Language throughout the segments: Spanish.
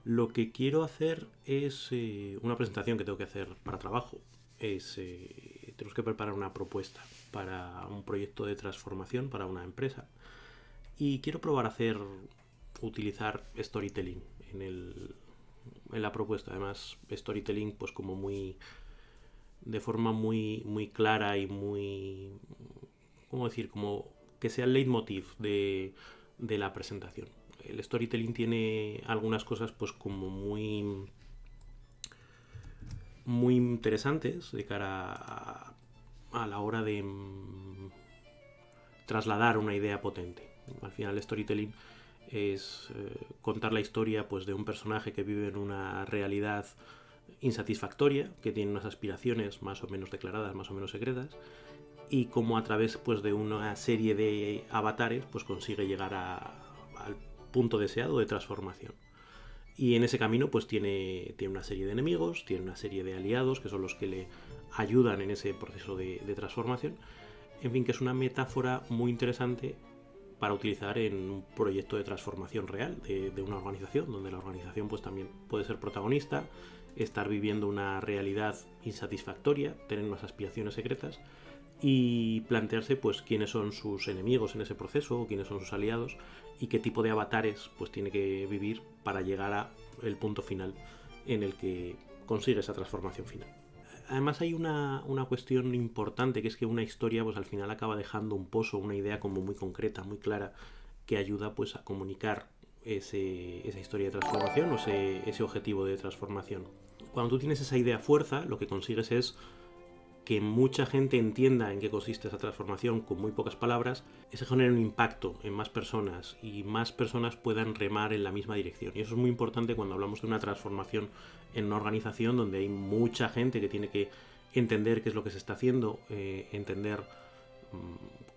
Lo que quiero hacer es una presentación que tengo que hacer para trabajo. Tenemos que preparar una propuesta para un proyecto de transformación para una empresa. Y quiero probar a utilizar storytelling en la propuesta. Además, storytelling pues como de forma muy clara y ¿cómo decir? Como que sea el leitmotiv de la presentación. El storytelling tiene algunas cosas pues como muy interesantes de cara a la hora de trasladar una idea potente. Al final el storytelling es contar la historia pues de un personaje que vive en una realidad insatisfactoria, que tiene unas aspiraciones más o menos declaradas, más o menos secretas, y cómo a través pues, de una serie de avatares pues, consigue llegar al punto deseado de transformación. Y en ese camino pues tiene una serie de enemigos, tiene una serie de aliados que son los que le ayudan en ese proceso de transformación. En fin, que es una metáfora muy interesante para utilizar en un proyecto de transformación real de una organización, donde la organización pues también puede ser protagonista, estar viviendo una realidad insatisfactoria, tener unas aspiraciones secretas y plantearse pues quiénes son sus enemigos en ese proceso, quiénes son sus aliados y qué tipo de avatares pues tiene que vivir para llegar a el punto final en el que consigue esa transformación final. Además hay una cuestión importante, que es que una historia pues al final acaba dejando un pozo, una idea como muy concreta, muy clara, que ayuda pues a comunicar esa historia de transformación o ese objetivo de transformación. Cuando tú tienes esa idea fuerza, lo que consigues es que mucha gente entienda en qué consiste esa transformación con muy pocas palabras, eso genera un impacto en más personas y más personas puedan remar en la misma dirección. Y eso es muy importante cuando hablamos de una transformación en una organización donde hay mucha gente que tiene que entender qué es lo que se está haciendo, entender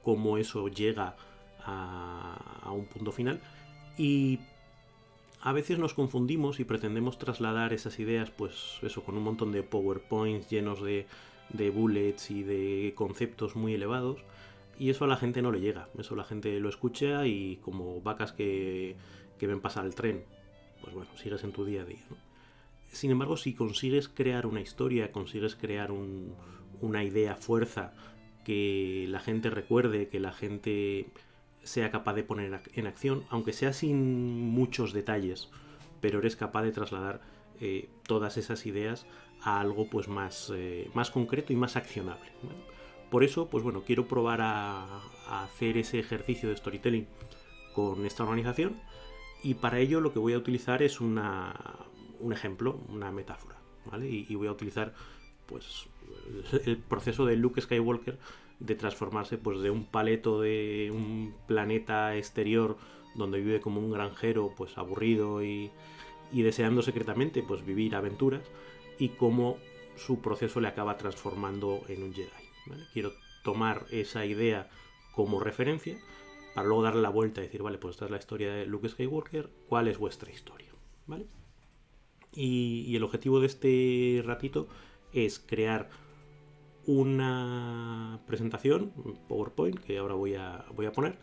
cómo eso llega a un punto final. Y a veces nos confundimos y pretendemos trasladar esas ideas, pues eso, con un montón de PowerPoints llenos de bullets y de conceptos muy elevados. Y eso a la gente no le llega. Eso la gente lo escucha y como vacas que ven pasar el tren, pues bueno, sigues en tu día a día, ¿no? Sin embargo, si consigues crear una historia, consigues crear una idea fuerza que la gente recuerde, que la gente sea capaz de poner en acción, aunque sea sin muchos detalles, pero eres capaz de trasladar todas esas ideas a algo pues más concreto y más accionable, ¿vale? Por eso, pues bueno, quiero probar a hacer ese ejercicio de storytelling con esta organización y para ello lo que voy a utilizar es un ejemplo, una metáfora, ¿vale? Y voy a utilizar pues el proceso de Luke Skywalker de transformarse pues de un paleto de un planeta exterior donde vive como un granjero pues aburrido y deseando secretamente pues vivir aventuras y cómo su proceso le acaba transformando en un Jedi, ¿vale? Quiero tomar esa idea como referencia para luego darle la vuelta y decir, vale, pues esta es la historia de Luke Skywalker, ¿cuál es vuestra historia? ¿Vale? Y el objetivo de este ratito es crear una presentación, PowerPoint, que ahora voy a poner,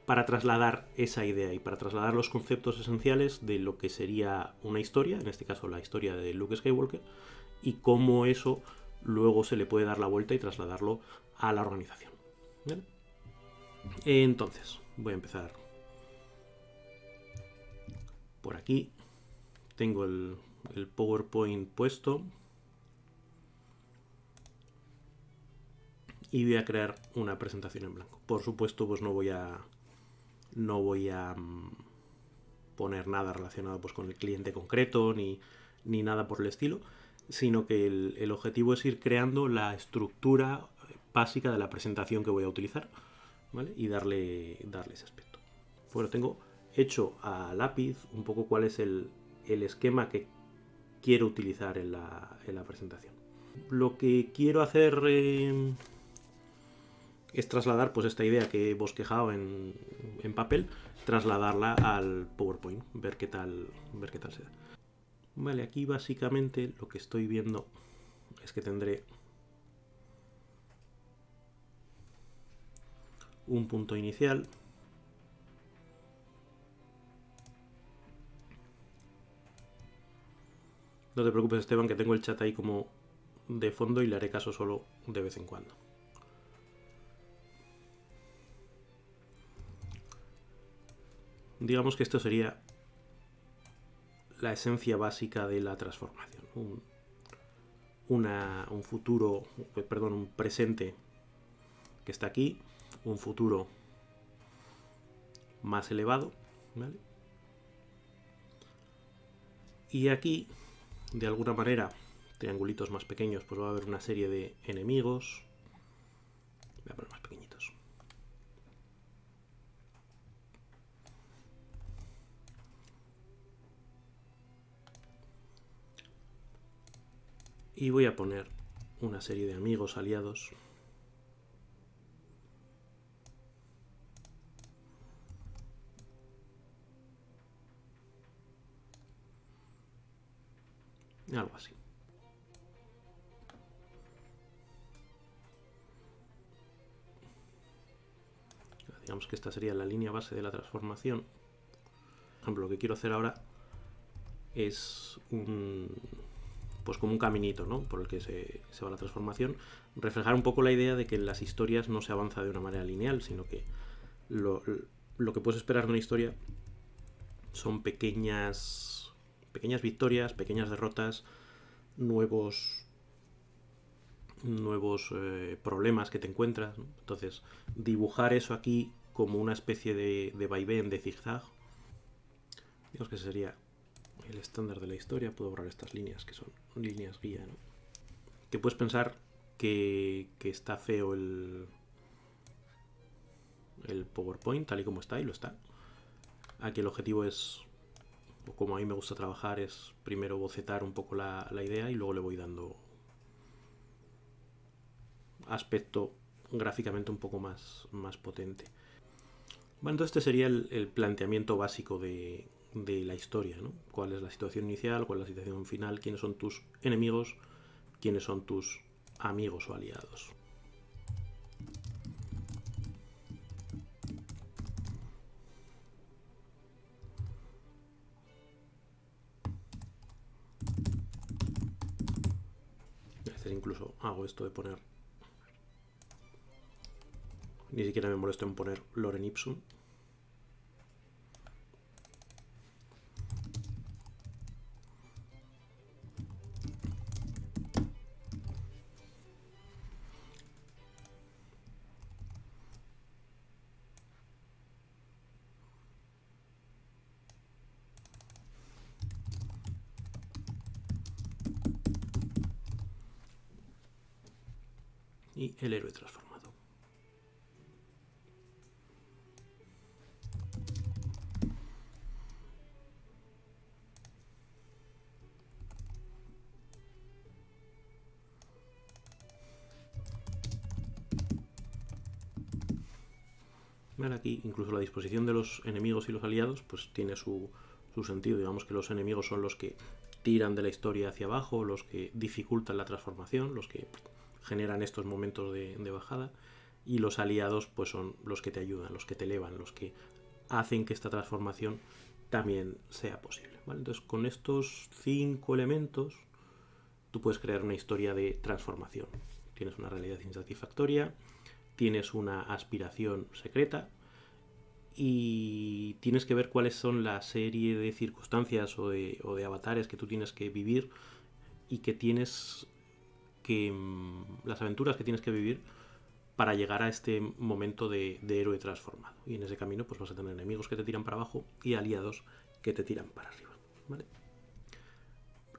para trasladar esa idea y para trasladar los conceptos esenciales de lo que sería una historia, en este caso la historia de Luke Skywalker, y cómo eso luego se le puede dar la vuelta y trasladarlo a la organización. ¿Vale? Entonces, voy a empezar por aquí. Tengo el PowerPoint puesto y voy a crear una presentación en blanco. Por supuesto, pues no voy a poner nada relacionado pues, con el cliente concreto ni nada por el estilo, sino que el objetivo es ir creando la estructura básica de la presentación que voy a utilizar, ¿vale? Y darle ese aspecto. Bueno, tengo hecho a lápiz un poco cuál es el esquema que quiero utilizar en la presentación. Lo que quiero hacer es trasladar pues esta idea que he bosquejado en papel, trasladarla al PowerPoint, ver qué tal se da. Vale, aquí básicamente lo que estoy viendo es que tendré un punto inicial, No te preocupes, Esteban, que tengo el chat ahí como de fondo y le haré caso solo de vez en cuando. Digamos que esto sería la esencia básica de la transformación. Un futuro, perdón, un presente que está aquí, un futuro más elevado, ¿vale? Y aquí, de alguna manera, triangulitos más pequeños, pues va a haber una serie de enemigos. Voy a poner más pequeñitos. Y voy a poner una serie de amigos aliados. Algo así. Digamos que esta sería la línea base de la transformación. Por ejemplo, lo que quiero hacer ahora es pues como un caminito, ¿no? Por el que se va la transformación. Reflejar un poco la idea de que en las historias no se avanza de una manera lineal, sino que lo que puedes esperar de una historia son pequeñas victorias, pequeñas derrotas, nuevos problemas que te encuentras, ¿no? Entonces, dibujar eso aquí como una especie de vaivén, de zigzag, digamos que sería el estándar de la historia. Puedo borrar estas líneas que son líneas guía, ¿no? Que puedes pensar que está feo el PowerPoint tal y como está, y lo está. Aquí el objetivo es, o como a mí me gusta trabajar, es primero bocetar un poco la idea y luego le voy dando aspecto gráficamente un poco más potente. Bueno, entonces este sería el planteamiento básico de la historia, ¿no? ¿Cuál es la situación inicial? ¿Cuál es la situación final? ¿Quiénes son tus enemigos? ¿Quiénes son tus amigos o aliados? A veces incluso hago esto de poner... Ni siquiera me molesto en poner lorem ipsum. Y el héroe transformado. Vale, aquí incluso la disposición de los enemigos y los aliados pues tiene su sentido. Digamos que los enemigos son los que tiran de la historia hacia abajo, los que dificultan la transformación, los que generan estos momentos de bajada, y los aliados pues son los que te ayudan, los que te elevan, los que hacen que esta transformación también sea posible, ¿vale? Entonces, con estos 5 elementos tú puedes crear una historia de transformación. Tienes una realidad insatisfactoria, tienes una aspiración secreta y tienes que ver cuáles son la serie de circunstancias o de avatares que tú tienes que vivir y que tienes que... las aventuras que tienes que vivir para llegar a este momento de héroe transformado. Y en ese camino pues vas a tener enemigos que te tiran para abajo y aliados que te tiran para arriba, ¿vale?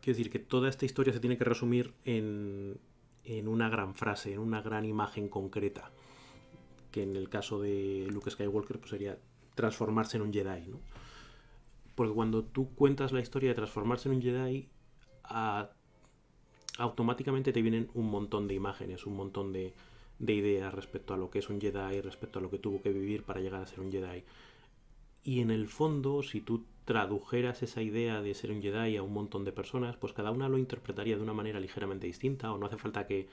Quiero decir que toda esta historia se tiene que resumir en una gran frase, en una gran imagen concreta, que en el caso de Luke Skywalker pues sería transformarse en un Jedi, ¿no? Porque cuando tú cuentas la historia de transformarse en un Jedi, automáticamente te vienen un montón de imágenes, un montón de ideas respecto a lo que es un Jedi, respecto a lo que tuvo que vivir para llegar a ser un Jedi. Y en el fondo, si tú tradujeras esa idea de ser un Jedi a un montón de personas, pues cada una lo interpretaría de una manera ligeramente distinta, o no hace falta que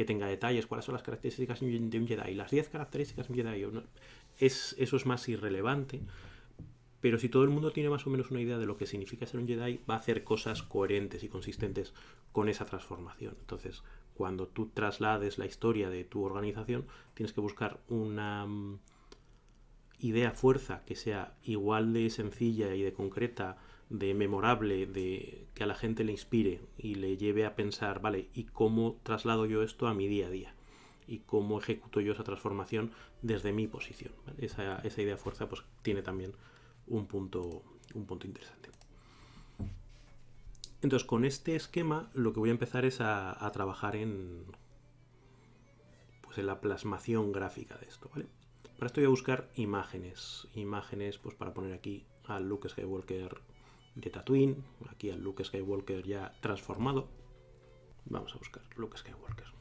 tenga detalles, cuáles son las características de un Jedi, las 10 características de un Jedi. Eso es más irrelevante, Pero si todo el mundo tiene más o menos una idea de lo que significa ser un Jedi, va a hacer cosas coherentes y consistentes con esa transformación. Entonces, cuando tú traslades la historia de tu organización, tienes que buscar una idea fuerza que sea igual de sencilla y de concreta, de memorable, de que a la gente le inspire y le lleve a pensar, vale, ¿y cómo traslado yo esto a mi día a día? Y cómo ejecuto yo esa transformación desde mi posición. ¿Vale? Esa idea fuerza pues tiene también un punto interesante. Entonces, con este esquema lo que voy a empezar es a trabajar pues en la plasmación gráfica de esto, ¿vale? Para esto voy a buscar imágenes, pues para poner aquí al Luke Skywalker de Tatooine, aquí al Luke Skywalker ya transformado. Vamos a buscar Luke Skywalker.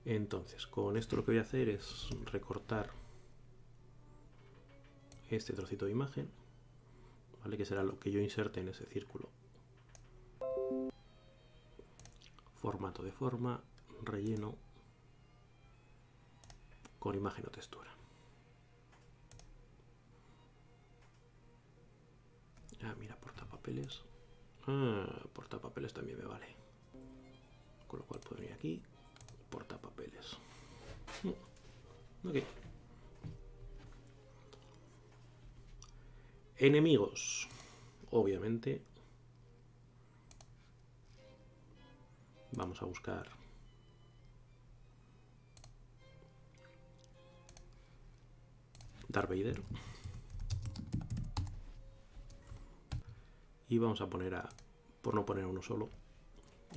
Entonces, con esto lo que voy a hacer es recortar este trocito de imagen, ¿vale? Que será lo que yo inserte en ese círculo. Formato de forma, relleno con imagen o textura. Ah, mira, portapapeles. Ah, portapapeles también me vale. Con lo cual puedo venir aquí, portapapeles. Ok. Enemigos. Obviamente. Vamos a buscar Darth Vader. Y vamos a poner a, por no poner a uno solo,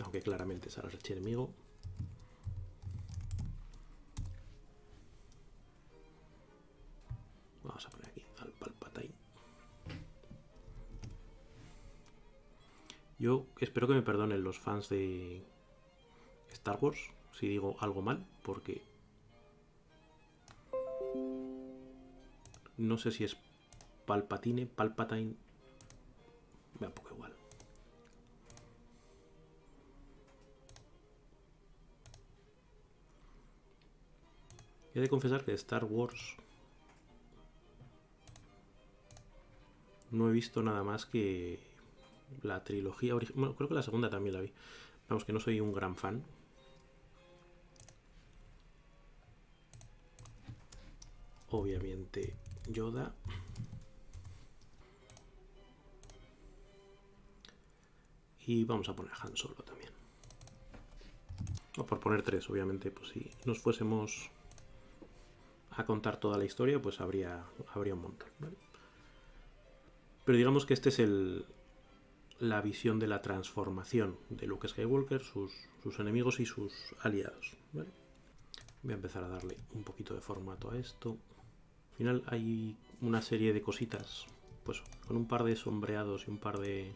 aunque claramente será el archienemigo, vamos a poner aquí al Palpatine. Yo espero que me perdonen los fans de Star Wars si digo algo mal, porque no sé si es Palpatine, me da un poco igual. He de confesar que de Star Wars no he visto nada más que la trilogía original. Bueno, creo que la segunda también la vi. Vamos, que no soy un gran fan. Obviamente Yoda. Y vamos a poner Han Solo también. O por poner tres, obviamente, pues si nos fuésemos a contar toda la historia, pues habría un montón, ¿vale? Pero digamos que este es la visión de la transformación de Luke Skywalker, sus enemigos y sus aliados, ¿vale? Voy a empezar a darle un poquito de formato a esto. Al final hay una serie de cositas, pues con un par de sombreados y un par de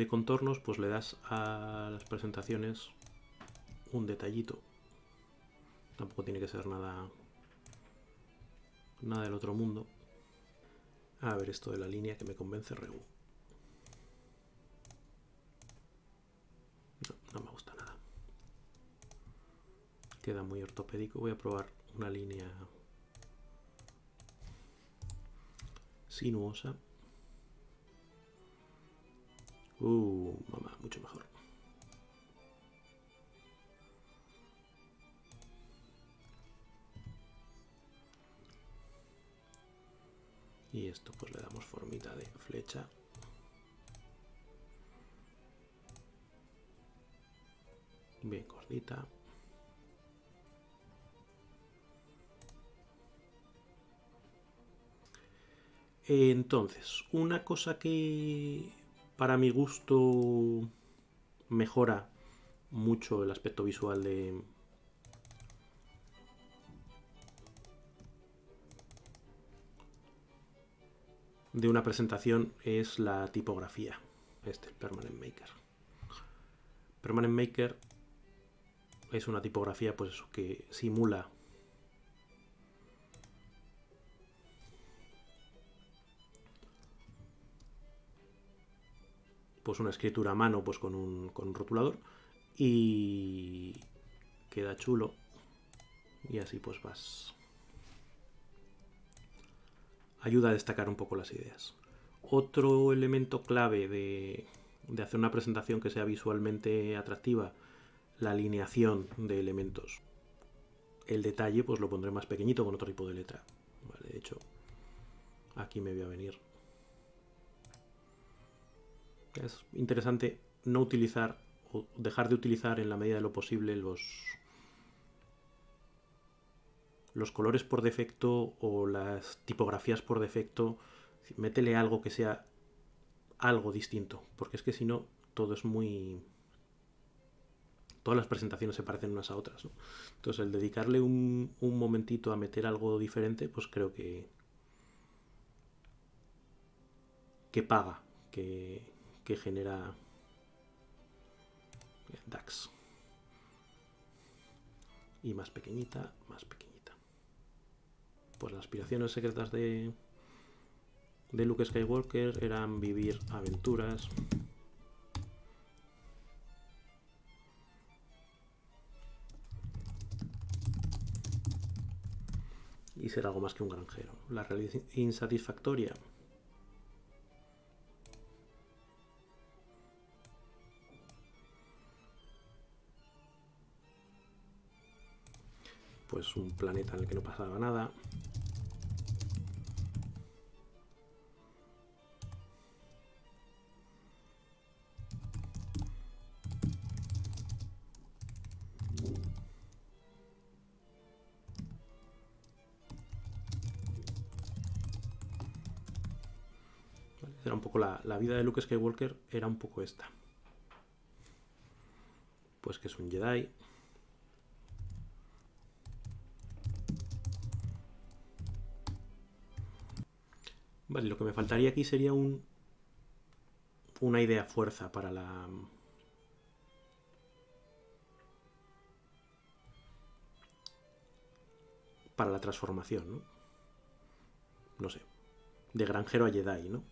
contornos, pues le das a las presentaciones un detallito. Tampoco tiene que ser nada del otro mundo. A ver, esto de la línea que me convence Regu. No me gusta nada. Queda muy ortopédico. Voy a probar una línea sinuosa. Mamá, mucho mejor. Y esto pues le damos formita de flecha. Bien cortita. Entonces, una cosa que para mi gusto mejora mucho el aspecto visual de una presentación es la tipografía. Este es Permanent Maker. Permanent Maker es una tipografía pues eso, que simula pues una escritura a mano pues con un rotulador, y queda chulo, y así pues ayuda a destacar un poco las ideas. Otro elemento clave de hacer una presentación que sea visualmente atractiva, la alineación de elementos. El detalle pues lo pondré más pequeñito con otro tipo de letra. Vale, de hecho, aquí me voy a venir. Es interesante no utilizar o dejar de utilizar en la medida de lo posible los colores por defecto o las tipografías por defecto. Métele algo que sea algo distinto, porque es que si no, todo es muy... Todas las presentaciones se parecen unas a otras, ¿no? Entonces el dedicarle un momentito a meter algo diferente, pues creo que paga, que genera DAX. Y más pequeñita, más pequeñita. Pues las aspiraciones secretas de Luke Skywalker eran vivir aventuras y ser algo más que un granjero. La realidad insatisfactoria, pues un planeta en el que no pasaba nada. Era un poco la vida de Luke Skywalker, era un poco esta. Pues que es un Jedi. Vale, lo que me faltaría aquí sería una idea fuerza para la transformación, ¿no? No sé, de granjero a Jedi, ¿no?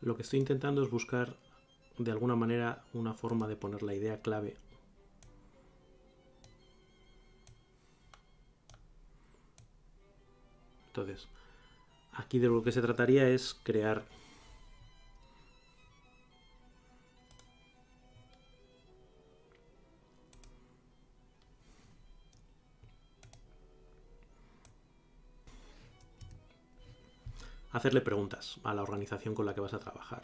Lo que estoy intentando es buscar de alguna manera una forma de poner la idea clave Entonces, aquí de lo que se trataría es crear hacerle preguntas a la organización con la que vas a trabajar.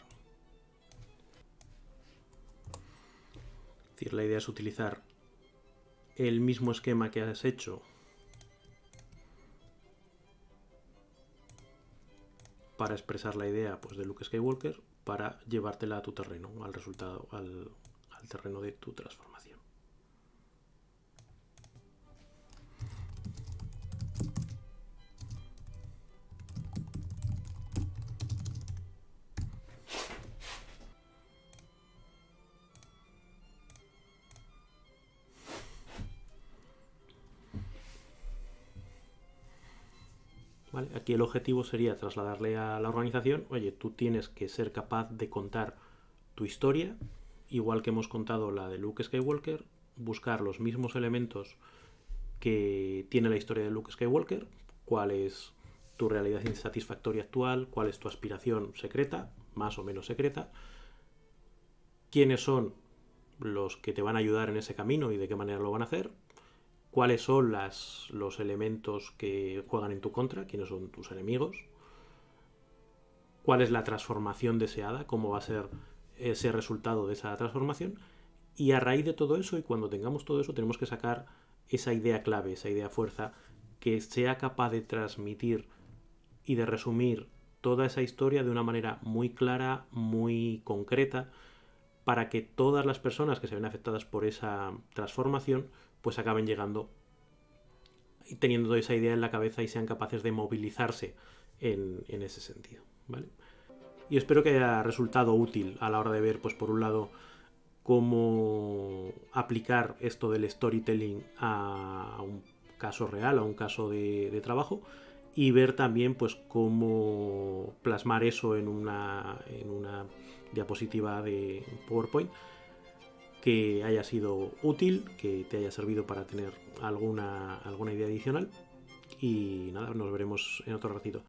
Es decir, la idea es utilizar el mismo esquema que has hecho para expresar la idea pues, de Luke Skywalker, para llevártela a tu terreno, al resultado, al terreno de tu transformación. ¿Vale? Aquí el objetivo sería trasladarle a la organización, oye, tú tienes que ser capaz de contar tu historia, igual que hemos contado la de Luke Skywalker, buscar los mismos elementos que tiene la historia de Luke Skywalker, cuál es tu realidad insatisfactoria actual, cuál es tu aspiración secreta, más o menos secreta, quiénes son los que te van a ayudar en ese camino y de qué manera lo van a hacer, cuáles son los elementos que juegan en tu contra, quiénes son tus enemigos, cuál es la transformación deseada, cómo va a ser ese resultado de esa transformación, y a raíz de todo eso, y cuando tengamos todo eso, tenemos que sacar esa idea clave, esa idea fuerza, que sea capaz de transmitir y de resumir toda esa historia de una manera muy clara, muy concreta, para que todas las personas que se ven afectadas por esa transformación pues acaben llegando y teniendo esa idea en la cabeza y sean capaces de movilizarse en ese sentido, ¿vale? Y espero que haya resultado útil a la hora de ver, pues por un lado, cómo aplicar esto del storytelling a un caso real, a un caso de trabajo, y ver también pues cómo plasmar eso en una diapositiva de PowerPoint que haya sido útil, que te haya servido para tener alguna idea adicional. Y nada, nos veremos en otro ratito.